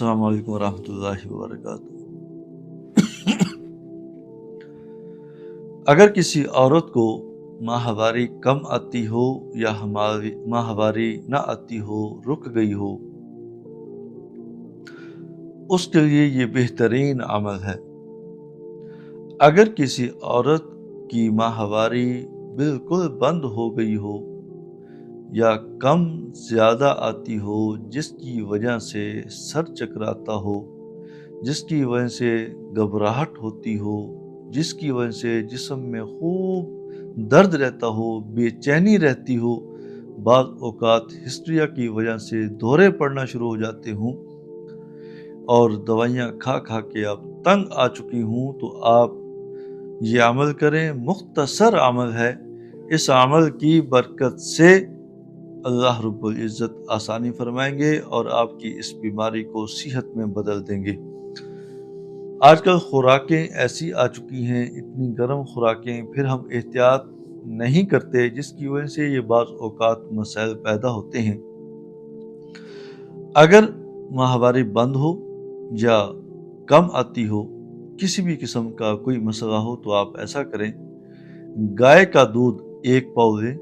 अस्सलाम वालेकुम रहमतुल्लाहि व बरकातहू। अगर किसी औरत को माहवारी कम आती हो या हमारी माहवारी ना आती हो, रुक गई हो, उसके लिए ये बेहतरीन अमल है। अगर किसी औरत की माहवारी बिल्कुल बंद हो गई हो या कम ज़्यादा आती हो, जिसकी वजह से सर चकराता हो, जिसकी वजह से घबराहट होती हो, जिसकी वजह से जिस्म में खूब दर्द रहता हो, बेचैनी रहती हो, बाज़ औक़ात हिस्ट्रिया की वजह से दौरे पड़ना शुरू हो जाते हों और दवाइयाँ खा खा के आप तंग आ चुकी हूँ, तो आप ये अमल करें। मुख्तसर अमल है। इस अमल की बरकत से अल्लाह रब्बुल इज़्ज़त आसानी फरमाएंगे और आपकी इस बीमारी को सेहत में बदल देंगे। आजकल खुराकें ऐसी आ चुकी हैं, इतनी गर्म खुराकें, फिर हम एहतियात नहीं करते, जिसकी वजह से ये बाज़ औक़ात मसाइल पैदा होते हैं। अगर माहवारी बंद हो या कम आती हो, किसी भी किस्म का कोई मसला हो, तो आप ऐसा करें, गाय का दूध 1 पाव लें।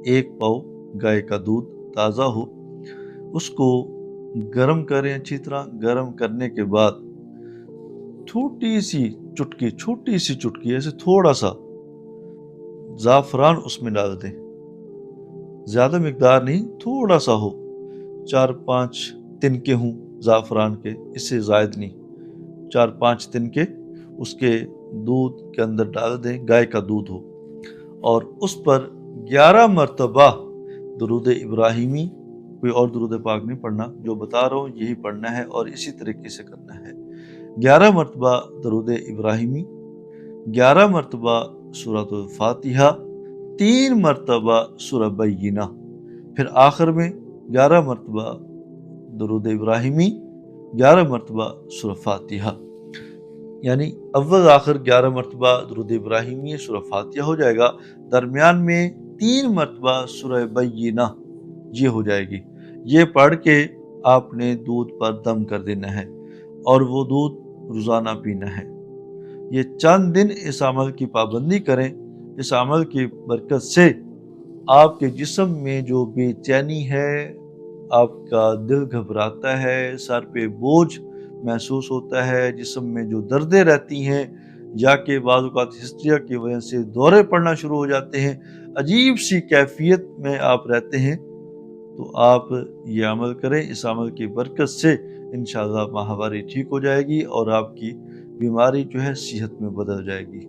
1 पाव गाय का दूध ताज़ा हो, उसको गर्म करें अच्छी तरह। गर्म करने के बाद छोटी सी चुटकी ऐसे थोड़ा सा ज़ाफ़रान उसमें डाल दें। ज़्यादा मिक़दार नहीं, थोड़ा सा हो, 4-5 तिनके हों ज़ाफ़रान के, इससे ज़ायद नहीं। 4-5 तिनके उसके दूध के अंदर डाल दें, गाय का दूध हो, और उस पर 11 मरतबा दुरूद इब्राहिमी, कोई और दुरूद पाक नहीं पढ़ना, जो बता रहा हूँ यही पढ़ना है और इसी तरीके से करना है। 11 मरतबा दुरूद इब्राहिमी, 11 मरतबा सूरतुल फातिहा, 3 मरतबा सूरह बय्यिना, फिर आखिर में 11 मरतबा दुरूद इब्राहिमी, 11 मरतबा सूरह फातिहा, यानी अव्वल आखिर 11 मरतबा दुरूद इब्राहिमी सूरह फातिहा हो जाएगा। दरमियान में 3 मरतबा सूरह बय्यिना ये हो जाएगी। ये पढ़ के आपने दूध पर दम कर देना है और वो दूध रोज़ाना पीना है। ये चंद दिन इस अमल की पाबंदी करें। इस अमल की बरकत से आपके जिस्म में जो बेचैनी है, आपका दिल घबराता है, सर पे बोझ महसूस होता है, जिस्म में जो दर्दें रहती हैं, या कि बाज़ औक़ात हिस्ट्रिया की वजह से दौरे पड़ना शुरू हो जाते हैं, अजीब सी कैफियत में आप रहते हैं, तो आप ये अमल करें। इस अमल की बरकत से इंशाअल्लाह माहवारी ठीक हो जाएगी और आपकी बीमारी जो है सेहत में बदल जाएगी।